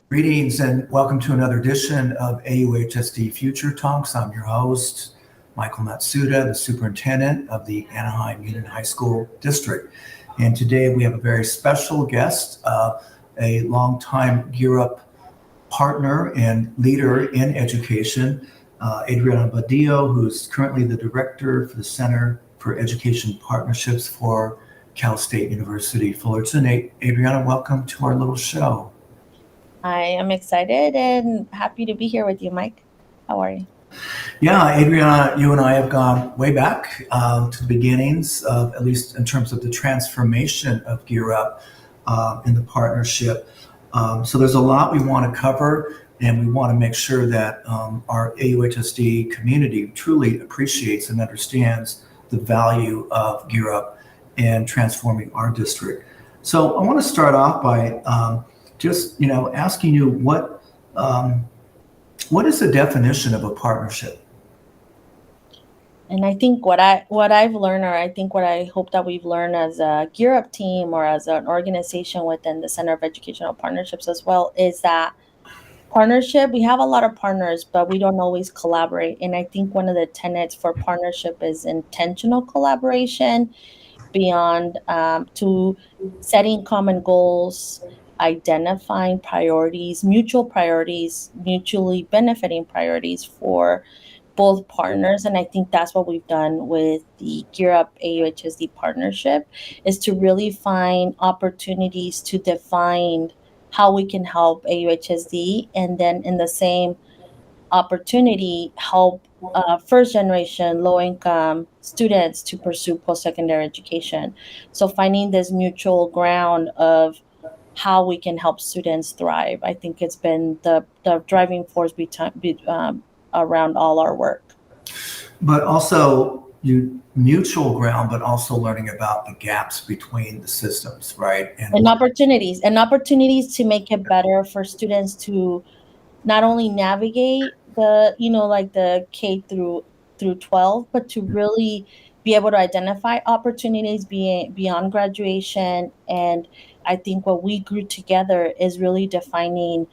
Greetings and welcome to another edition of AUHSD Future Talks. I'm your host, Michael Matsuda, the Superintendent of the Anaheim Innovative High School District. And today we have a very special guest, a longtime Gear Up partner and leader in education, Adriana Badillo, who's currently the Director for the Center for Education Partnerships for Cal State University Fullerton. Adriana, welcome to our little show. I am excited and happy to be here with you, Mike. How are you? Yeah, Adriana, you and I have gone way back to the beginnings of, at least in terms of the transformation of Gear Up in the partnership. So there's a lot we want to cover, and we want to make sure that our AUHSD community truly appreciates and understands the value of Gear Up and transforming our district. So I want to start off by asking you what is the definition of a partnership? And I think what I've learned, or I think what I hope that we've learned as a Gear Up team or as an organization within the Center of Educational Partnerships as well, is that partnership, we have a lot of partners, but we don't always collaborate. And I think one of the tenets for partnership is intentional collaboration beyond to setting common goals, identifying priorities, mutually benefiting priorities for both partners. And I think that's what we've done with the Gear Up AUHSD partnership, is to really find opportunities to define how we can help AUHSD, and then in the same opportunity help first generation low income students to pursue post-secondary education. So finding this mutual ground of how we can help students thrive, I think it's been the driving force around all our work. But also mutual ground, but also learning about the gaps between the systems, right? And opportunities to make it better for students to not only navigate the K through 12, but to really be able to identify opportunities beyond graduation. And I think what we grew together is really defining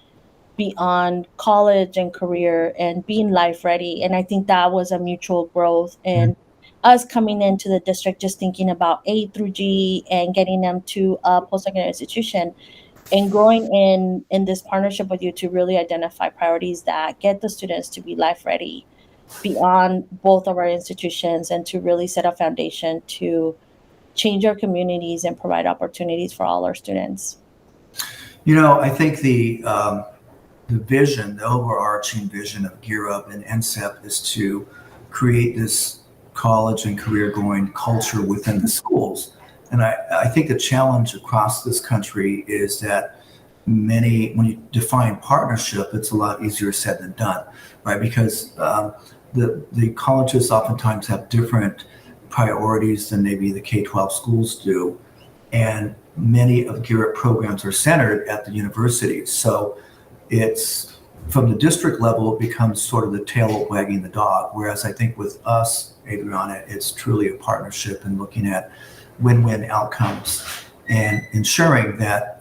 beyond college and career and being life ready. And I think that was a mutual growth. And us coming into the district, just thinking about A through G and getting them to a post-secondary institution, and growing in this partnership with you to really identify priorities that get the students to be life ready beyond both of our institutions, and to really set a foundation to change our communities and provide opportunities for all our students. I think the vision, the overarching vision of Gear Up and NCEP is to create this college and career going culture within the schools. And I think the challenge across this country is that when you define partnership, it's a lot easier said than done, right? Because the colleges oftentimes have different priorities than maybe the K-12 schools do. And many of Gear Up programs are centered at the universities. So it's from the district level, it becomes sort of the tail wagging the dog. Whereas I think with us, Adriana, it's truly a partnership and looking at win-win outcomes and ensuring that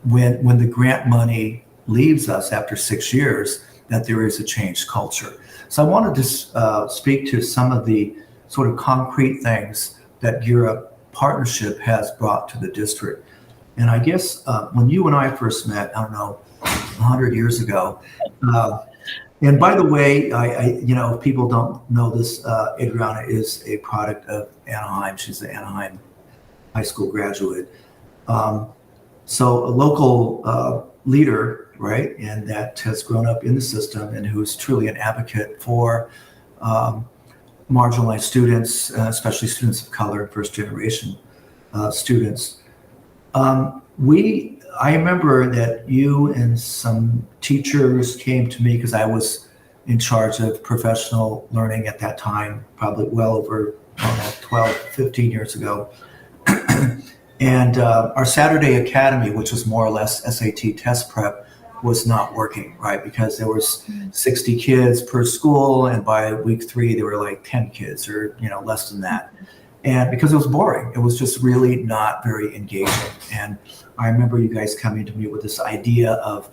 when the grant money leaves us after 6 years, that there is a changed culture. So I wanted to speak to some of the sort of concrete things that Gear Up partnership has brought to the district. And I guess when you and I first met, I don't know, 100 years ago, and by the way, if people don't know this, Adriana is a product of Anaheim. She's an Anaheim high school graduate. So a local leader, right, and that has grown up in the system and who's truly an advocate for marginalized students, especially students of color, first generation students. I remember that you and some teachers came to me because I was in charge of professional learning at that time, probably well over 12, 15 years ago. And our Saturday Academy, which was more or less SAT test prep, was not working, right? Because there was 60 kids per school, and by week 3, there were like 10 kids or less than that. And because it was boring, it was just really not very engaging. And I remember you guys coming to me with this idea of,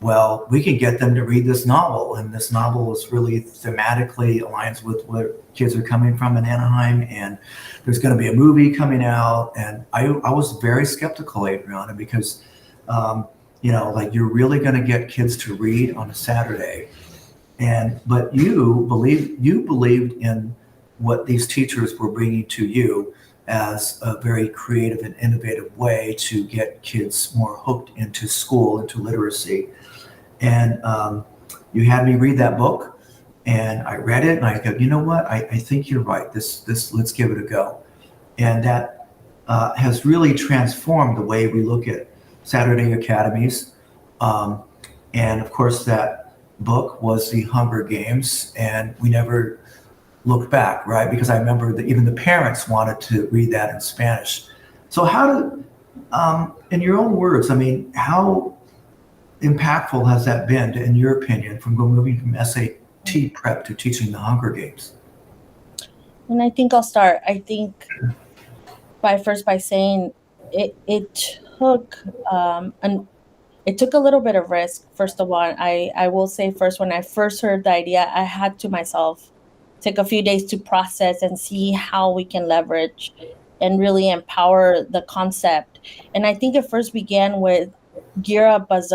well, we can get them to read this novel, and this novel is really thematically aligns with where kids are coming from in Anaheim, and there's going to be a movie coming out. And I was very skeptical, Adriana, because like, you're really going to get kids to read on a Saturday, but you believed in what these teachers were bringing to you as a very creative and innovative way to get kids more hooked into school, into literacy. And you had me read that book, and I read it, and I go, you know what? I think you're right. This let's give it a go. And that has really transformed the way we look at Saturday academies. And of course, that book was The Hunger Games, and we never looked back, right? Because I remember that even the parents wanted to read that in Spanish. So in your own words, I mean, how impactful has that been, in your opinion, from moving from SAT prep to teaching the Hunger Games? And I think I'll start. I think by saying it took it took a little bit of risk. First of all, I will say first, when I first heard the idea, I had to myself take a few days to process and see how we can leverage and really empower the concept. And I think it first began with Gear Up as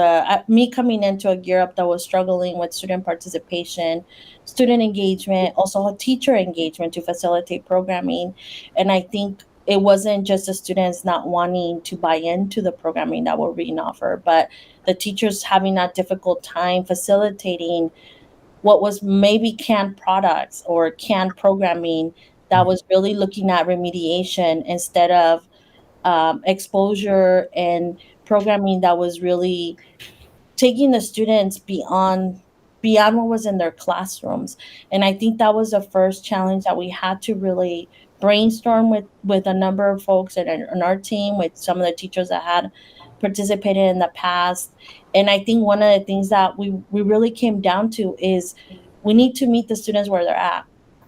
me coming into a Gear Up that was struggling with student participation, student engagement, also teacher engagement to facilitate programming. And I think it wasn't just the students not wanting to buy into the programming that we're being offered, but the teachers having that difficult time facilitating what was maybe canned products or canned programming that was really looking at remediation instead of exposure and programming that was really taking the students beyond what was in their classrooms. And I think that was the first challenge that we had to really brainstorm with a number of folks in our team, with some of the teachers that had participated in the past. And I think one of the things that we really came down to is we need to meet the students where they're at.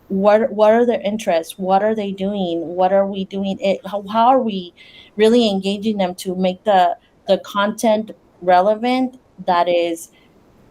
What are their interests? What are they doing? What are we doing? How are we really engaging them to make the content relevant, that is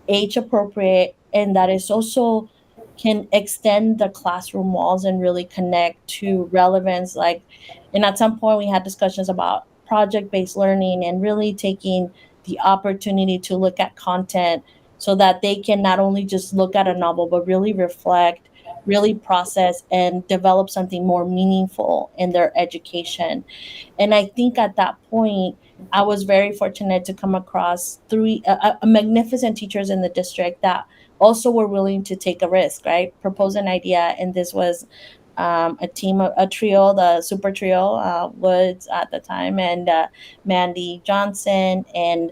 age appropriate, and that is also can extend the classroom walls and really connect to relevance. And at some point we had discussions about project-based learning and really taking the opportunity to look at content so that they can not only just look at a novel, but really reflect, really process, and develop something more meaningful in their education. And I think at that point, I was very fortunate to come across three magnificent teachers in the district that also were willing to take a risk, right? Propose an idea. And this was a trio, the super trio, Woods at the time, and Mandy Johnson, and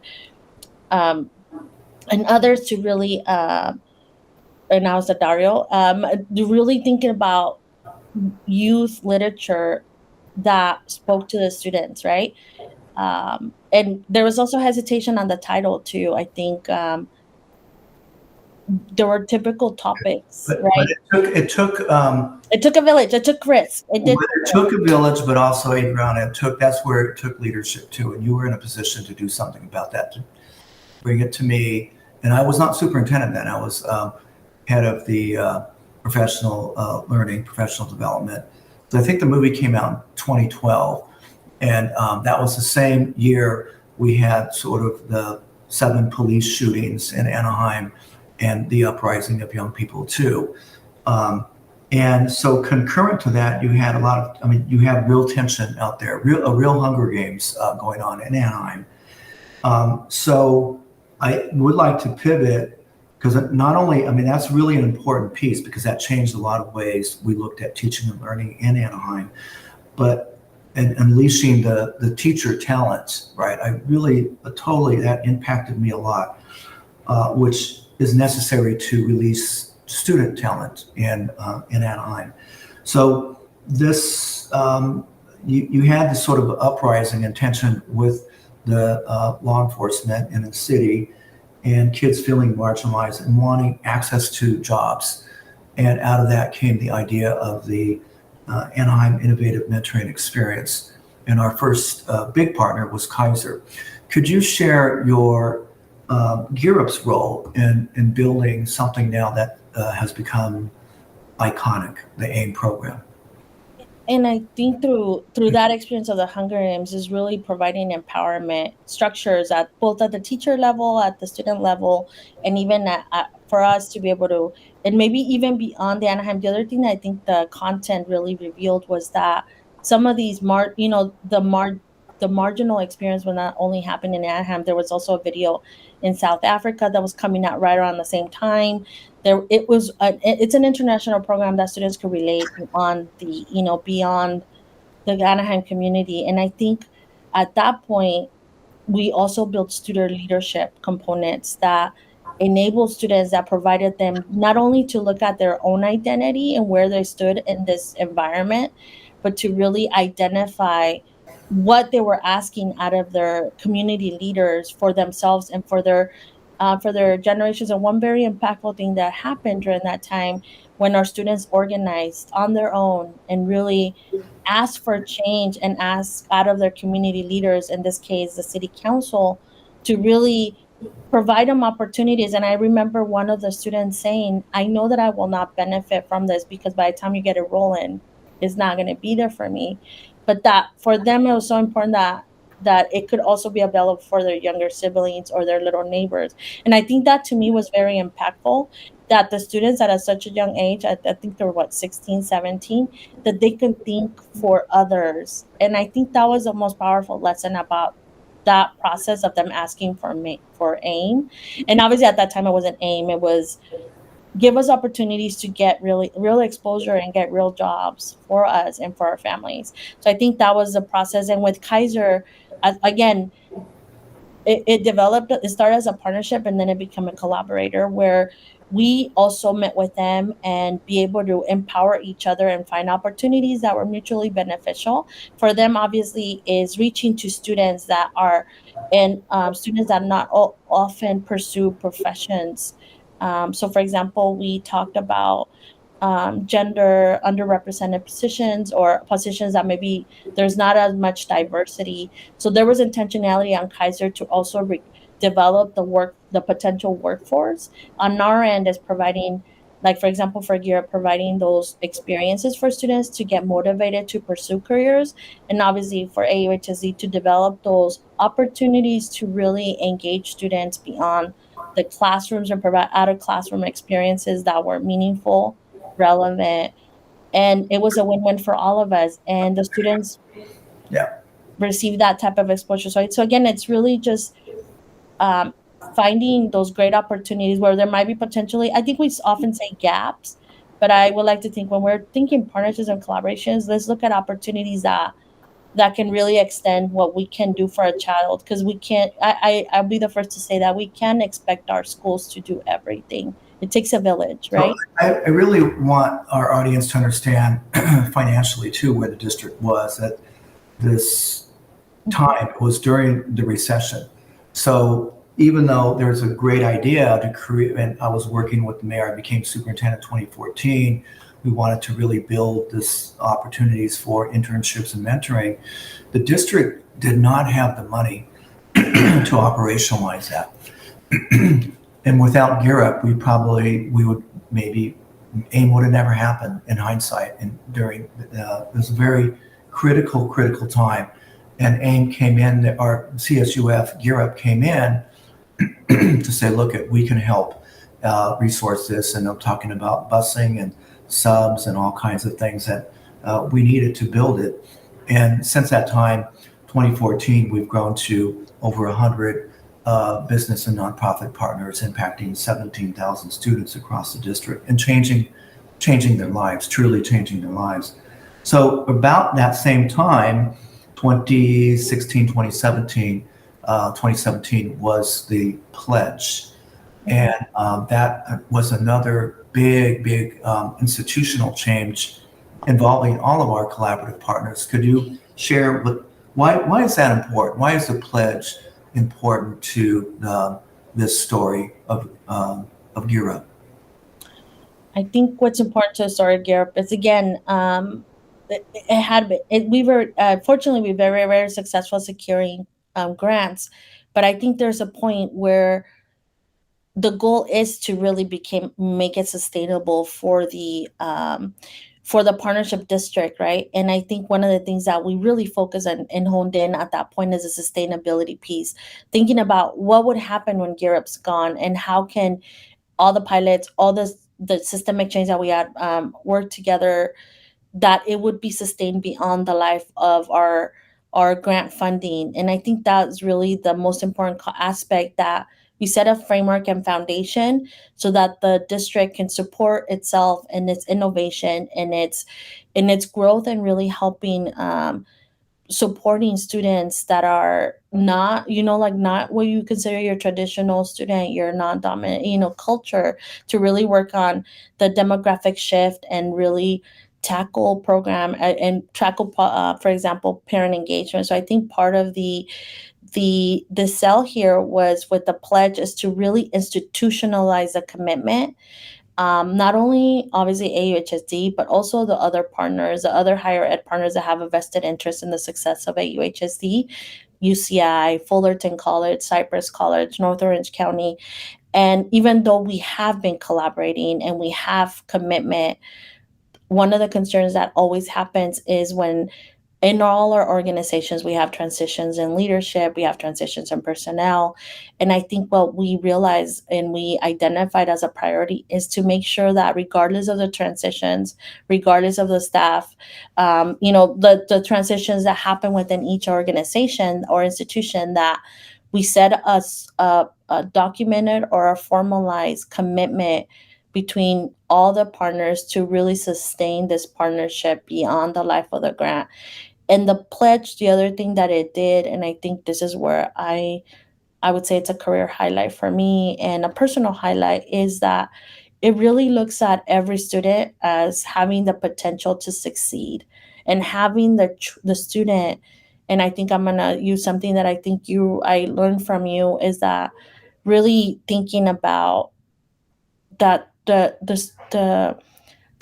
others to really, and now it's Dario, really thinking about youth literature that spoke to the students, right? And there was also hesitation on the title too. I think there were typical topics, right? But it took It took a village. It took risk. It did. It took a village, but also, Adriana, that's where it took leadership too, and you were in a position to do something about that, to bring it to me. And I was not superintendent then. I was head of the professional learning, professional development. So I think the movie came out in 2012. And that was the same year we had sort of the 7 police shootings in Anaheim and the uprising of young people too. And so concurrent to that, you had you have real tension out there, a real Hunger Games going on in Anaheim. So I would like to pivot, because not only, that's really an important piece, because that changed a lot of ways we looked at teaching and learning in Anaheim, but and unleashing the teacher talent, right? That impacted me a lot, which is necessary to release student talent in Anaheim. So this, you had this sort of uprising and tension with the law enforcement in the city, and kids feeling marginalized and wanting access to jobs. And out of that came the idea of the Anaheim Innovative Mentoring Experience. And our first big partner was Kaiser. Could you share your GearUp's role in building something now that has become iconic, the AIME program? And I think through that experience of the Hunger Games is really providing empowerment structures at both at the teacher level, at the student level, and even for us to be able to, and maybe even beyond the Anaheim. The other thing that I think the content really revealed was that some of these the marginal experience was not only happening in Anaheim. There was also a video in South Africa that was coming out right around the same time. It's an international program that students could relate on the beyond the Anaheim community. And I think at that point we also built student leadership components that enabled students, that provided them not only to look at their own identity and where they stood in this environment, but to really identify what they were asking out of their community leaders for themselves and for their generations. And one very impactful thing that happened during that time, when our students organized on their own and really asked for change and asked out of their community leaders, in this case the city council, to really provide them opportunities. And I remember one of the students saying, I know that I will not benefit from this because by the time you get it rolling, it's not going to be there for me. But that for them it was so important that it could also be available for their younger siblings or their little neighbors. And I think that to me was very impactful, that the students at such a young age, I think they were 16, 17, that they can think for others. And I think that was the most powerful lesson about that process of them asking for AIME. And obviously at that time it wasn't AIME, it was give us opportunities to get really real exposure and get real jobs for us and for our families. So I think that was the process. And with Kaiser, again, it started as a partnership and then it became a collaborator where we also met with them and be able to empower each other and find opportunities that were mutually beneficial. For them, obviously, is reaching to students that are and students that not often pursue professions. So, for example, we talked about gender underrepresented positions or positions that maybe there's not as much diversity. So there was intentionality on Kaiser to also develop the potential workforce. On our end is providing, like for example, for Gear, providing those experiences for students to get motivated to pursue careers, and obviously for AUHSD to develop those opportunities to really engage students beyond the classrooms and provide out of classroom experiences that were meaningful, relevant, and it was a win-win for all of us. And the students Yeah. receive that type of exposure. So again, it's really just um, finding those great opportunities where there might be potentially, I think we often say gaps, but I would like to think when we're thinking partnerships and collaborations, let's look at opportunities that can really extend what we can do for a child, because we can't I'll be the first to say that we can't expect our schools to do everything. It takes a village, So right? I really want our audience to understand financially too where the district was at this time. It was during the recession. So even though there's a great idea to create, and I was working with the mayor, I became superintendent in 2014. We wanted to really build this opportunities for internships and mentoring. The district did not have the money to operationalize that. And without GearUp, we would maybe AIM would have never happened in hindsight. And during this very critical time, and AIM came in, our CSUF GearUp came in to say, look, we can help resource this. And I'm talking about busing and subs and all kinds of things that we needed to build it. And since that time, 2014, we've grown to over 100 business and nonprofit partners, impacting 17,000 students across the district and changing their lives, truly changing their lives. So about that same time, 2016, 2017, 2017 was the pledge. And that was another big institutional change involving all of our collaborative partners. Could you share why is that important? Why is the pledge important to this story of GearUp? I think what's important to the story of Gear Up is, again, it had been, we were fortunately we were very, very successful securing grants, but I think there's a point where the goal is to really make it sustainable for the partnership district, right? And I think one of the things that we really focus on and honed in at that point is the sustainability piece, thinking about what would happen when Gear Up's gone, and how can all the pilots, all the systemic change that we had worked together, that it would be sustained beyond the life of our grant funding. And I think that's really the most important aspect, that we set a framework and foundation so that the district can support itself and its innovation and its growth, and really helping supporting students that are not, like not what you consider your traditional student, your non-dominant, culture, to really work on the demographic shift and really tackle program and tackle, for example, parent engagement. So I think part of the sell here was, with the pledge, is to really institutionalize a commitment, not only obviously AUHSD, but also the other partners, the other higher ed partners that have a vested interest in the success of AUHSD, UCI, Fullerton College, Cypress College, North Orange County. And even though we have been collaborating and we have commitment, one of the concerns that always happens is when, in all our organizations, we have transitions in leadership, we have transitions in personnel. And I think what we realized and we identified as a priority is to make sure that, regardless of the transitions, regardless of the staff, the transitions that happen within each organization or institution, that we set a documented or a formalized commitment between all the partners to really sustain this partnership beyond the life of the grant. And the pledge, the other thing that it did, and I think this is where I would say it's a career highlight for me and a personal highlight, is that it really looks at every student as having the potential to succeed, and having the student. And I think I'm gonna use something that I think I learned from you, is that really thinking about that the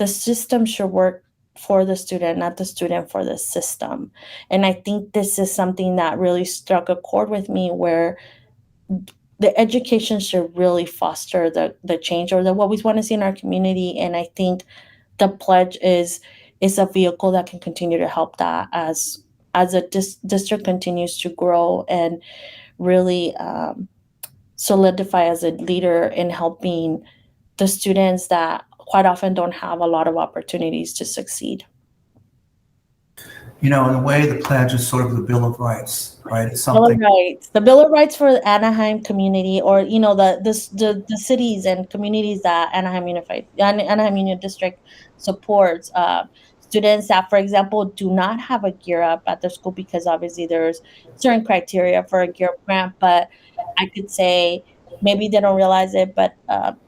system should work for the student, not the student for the system. And I think this is something that really struck a chord with me, where the education should really foster the change, or the what we want to see in our community. And I think the pledge is a vehicle that can continue to help that, as a district continues to grow and really solidify as a leader in helping the students that quite often don't have a lot of opportunities to succeed. In a way, the pledge is sort of the Bill of Rights, right? It's Bill of something. Rights, the Bill of Rights for the Anaheim community, or the cities and communities that Anaheim Union District supports. Students that, for example, do not have a Gear Up at their school, because obviously there's certain criteria for a Gear Up grant. But I could say, maybe they don't realize it, but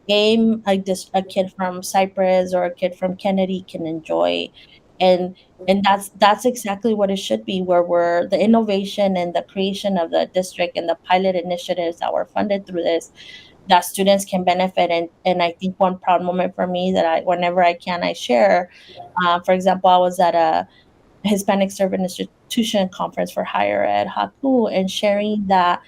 AIME, a kid from Cypress or a kid from Kennedy can enjoy. And that's exactly what it should be, where we're the innovation and the creation of the district and the pilot initiatives that were funded through this, that students can benefit. And I think one proud moment for me that whenever I can, I share. For example, I was at a Hispanic Servant Institution conference for higher ed, HACU, and sharing that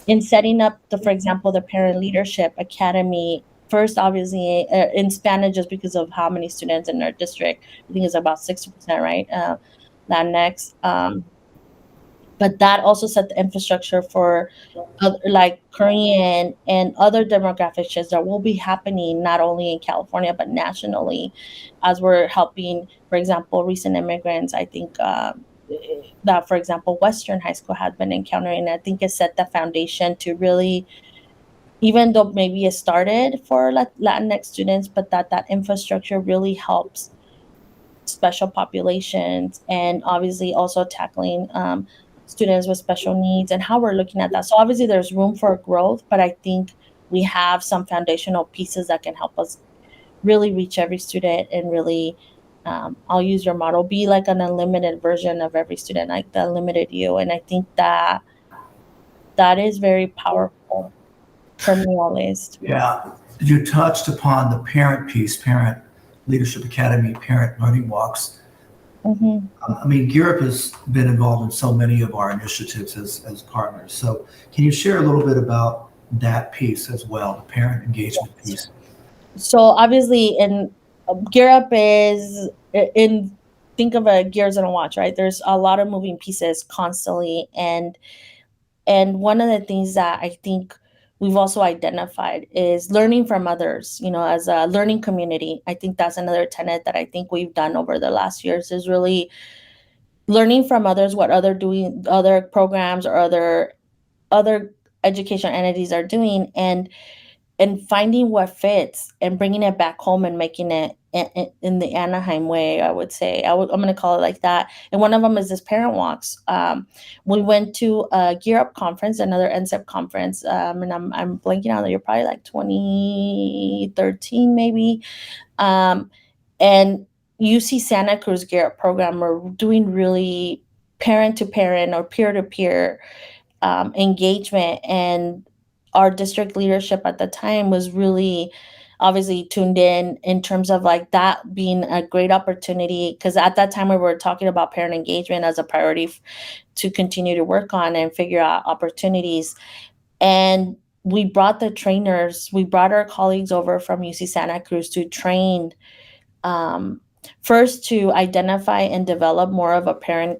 in setting up for example, the Parent Leadership Academy. First, obviously, in Spanish, just because of how many students in our district. I think it's about 60%, right? Latinx. But that also set the infrastructure for like Korean and other demographic shifts that will be happening not only in California but nationally, as we're helping, for example, recent immigrants. I think that, for example, Western High School has been encountering. I think it set the foundation to really, even though maybe it started for Latinx students, but that infrastructure really helps special populations, and obviously also tackling students with special needs, and how we're looking at that. So obviously there's room for growth, but I think we have some foundational pieces that can help us really reach every student, and really, I'll use your model, be like an unlimited version of every student, like the unlimited you. And I think that is very powerful for me, always. Yeah. You touched upon the parent piece, Parent Leadership Academy, parent learning walks. Mm-hmm. I mean, Europe has been involved in so many of our initiatives as partners. So, can you share a little bit about that piece as well, the parent engagement piece? So obviously, in Gear Up is in think of a gears in a watch, right? There's a lot of moving pieces constantly, and one of the things that I think we've also identified is learning from others. You know, as a learning community, I think that's another tenet that I think we've done over the last years is really learning from others what other programs or other education entities are doing, and finding what fits and bringing it back home and making it in the Anaheim way, I would say. I'm going to call it like that. And one of them is this parent walks. We went to a Gear Up conference, another NCEP conference, and I'm blanking out. You're probably like 2013 maybe. Um, and UC Santa Cruz Gear Up program are doing really parent to parent or peer to peer engagement, and our district leadership at the time was really obviously tuned in terms of like that being a great opportunity, because at that time we were talking about parent engagement as a priority to continue to work on and figure out opportunities. And we brought our colleagues over from UC Santa Cruz to train, um, first to identify and develop more of a parent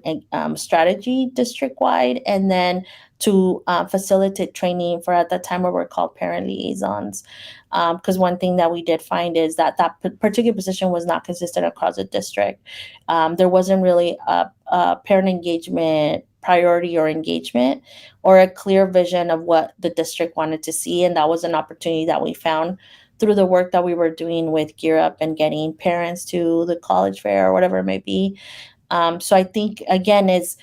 strategy district wide, and then to facilitate training for at that time what were called parent liaisons. Because one thing that we did find is that particular position was not consistent across the district. There wasn't really a parent engagement priority or engagement or a clear vision of what the district wanted to see, and that was an opportunity that we found through the work that we were doing with Gear Up and getting parents to the college fair or whatever it may be. So I think again, it's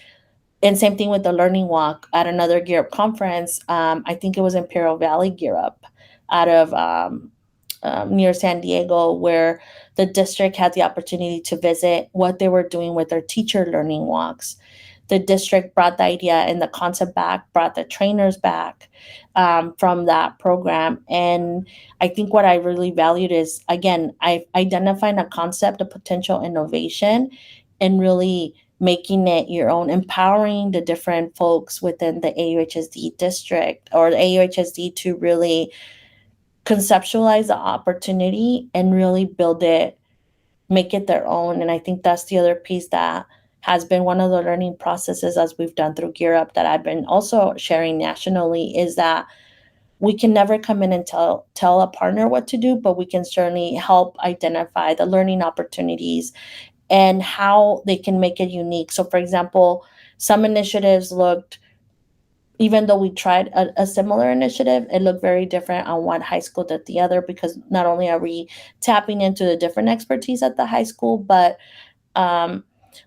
and same thing with the learning walk at another Gear Up conference. I think it was Imperial Valley Gear Up out of near San Diego, where the district had the opportunity to visit what they were doing with their teacher learning walks. The district brought the idea and the concept back, brought the trainers back from that program. And I think what I really valued is, again, I identifying a concept, a potential innovation, and really making it your own, empowering the different folks within the AUHSD district or the AUHSD to really conceptualize the opportunity and really build it, make it their own. And I think that's the other piece that has been one of the learning processes as we've done through Gear Up that I've been also sharing nationally, is that we can never come in and tell a partner what to do, but we can certainly help identify the learning opportunities and how they can make it unique. So for example, some initiatives looked, even though we tried a similar initiative, it looked very different on one high school than the other, because not only are we tapping into the different expertise at the high school, but um,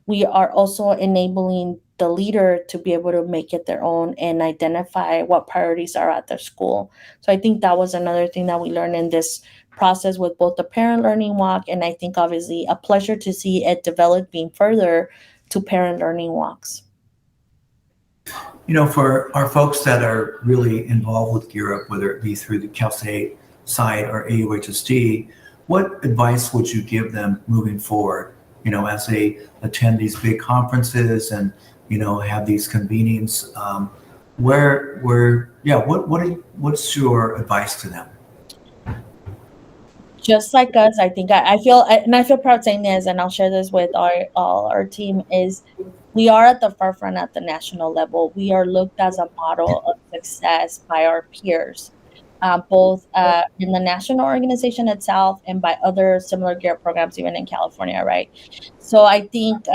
we are also enabling the leader to be able to make it their own and identify what priorities are at their school. So I think that was another thing that we learned in this process with both the parent learning walk, and I think obviously a pleasure to see it developing further to parent learning walks. You know, for our folks that are really involved with Gear Up, whether it be through the Cal State side or AUHSD, what advice would you give them moving forward? You know, as they attend these big conferences and have these convenings, what's your advice to them? Just like us, I think and I feel proud saying this, and I'll share this with all our team, is we are at the forefront at the national level. We are looked as a model of success by our peers, both in the national organization itself and by other similar gear programs, even in California, right? So I think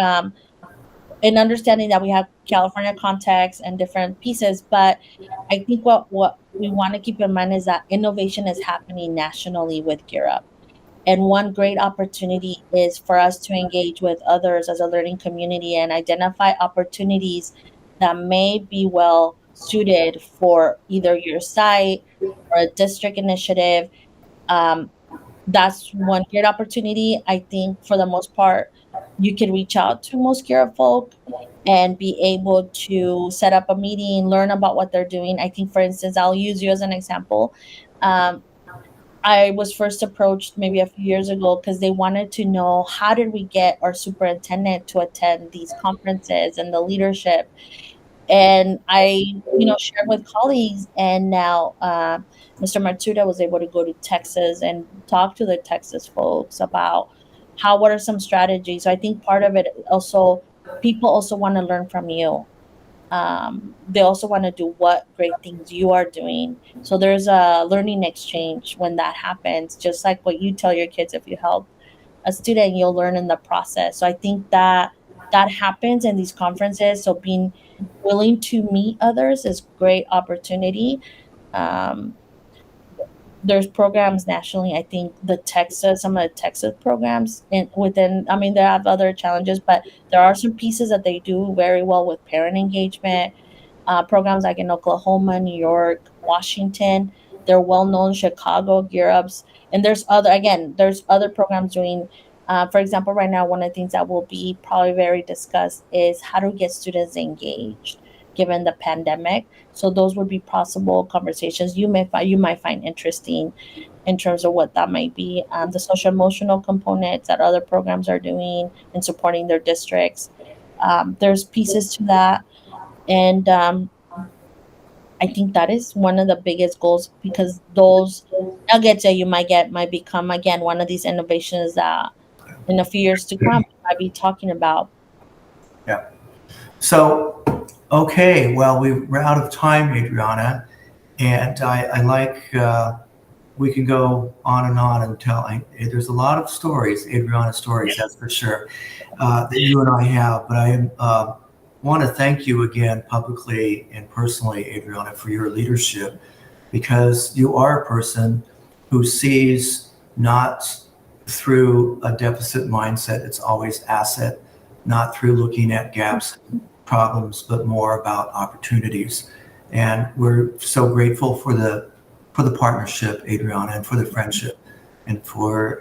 in understanding that we have California context and different pieces, but I think what we want to keep in mind is that innovation is happening nationally with Gear Up. And one great opportunity is for us to engage with others as a learning community and identify opportunities that may be well suited for either your site or a district initiative. Um, that's one great opportunity. I think for the most part, you can reach out to most Gear folk and be able to set up a meeting, learn about what they're doing. I think, for instance, I'll use you as an example. Um, I was first approached maybe a few years ago because they wanted to know how did we get our superintendent to attend these conferences and the leadership. And I, shared with colleagues, and now Mr. Matsuda was able to go to Texas and talk to the Texas folks about what are some strategies. So I think part of it also, people also want to learn from you. They also want to do what great things you are doing. So there's a learning exchange when that happens, just like what you tell your kids. If you help a student, you'll learn in the process. So I think that happens in these conferences. So being willing to meet others is great opportunity. Um, there's programs nationally. I think some of the Texas programs within, I mean, they have other challenges, but there are some pieces that they do very well with parent engagement. Programs like in Oklahoma, New York, Washington. They're well known. Chicago, Gear Ups, and there's other programs doing. For example, right now, one of the things that will be probably very discussed is how to get students engaged given the pandemic. So those would be possible conversations you might find interesting in terms of what that might be. The social emotional components that other programs are doing and supporting their districts. There's pieces to that, and I think that is one of the biggest goals, because those nuggets that you might get might become again one of these innovations that in a few years to come we might be talking about. Yeah. So, okay, well, we're out of time, Adriana, and I like, we can go on and on and tell. There's a lot of stories, Adriana stories, that's for sure, that you and I have. But I want to thank you again publicly and personally, Adriana, for your leadership, because you are a person who sees not through a deficit mindset, it's always asset, not through looking at gaps and problems, but more about opportunities. And we're so grateful for the partnership, Adriana, and for the friendship, and for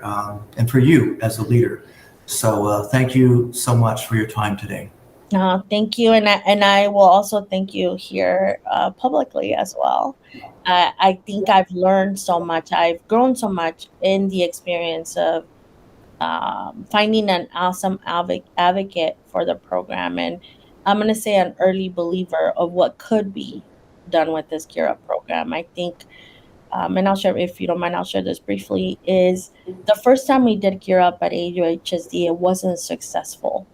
you as a leader. So thank you so much for your time today. Thank you, and I will also thank you here publicly as well. I think I've learned so much. I've grown so much in the experience of finding an awesome advocate for the program, and I'm going to say an early believer of what could be done with this Gear Up program. I think, and I'll share, if you don't mind, I'll share this briefly. Is the first time we did Gear Up at AUHSD, it wasn't successful.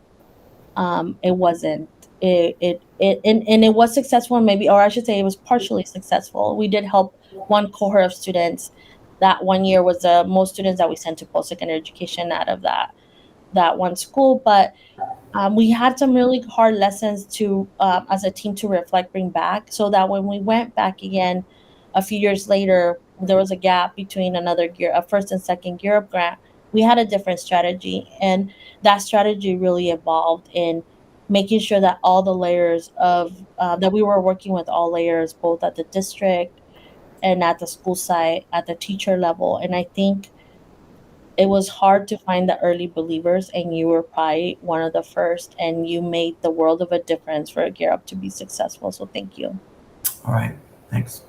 It wasn't. And it was successful, maybe, or I should say, it was partially successful. We did help one cohort of students. That one year was the most students that we sent to post-secondary education out of that one school. But we had some really hard lessons to, as a team, to reflect, bring back, so that when we went back again a few years later, there was a gap between a first and second Gear Up grant. We had a different strategy, and that strategy really evolved in making sure that all the layers of that we were working with all layers, both at the district and at the school site, at the teacher level. And I think it was hard to find the early believers, and you were probably one of the first, and you made the world of a difference for Gear Up to be successful. So thank you. All right, thanks.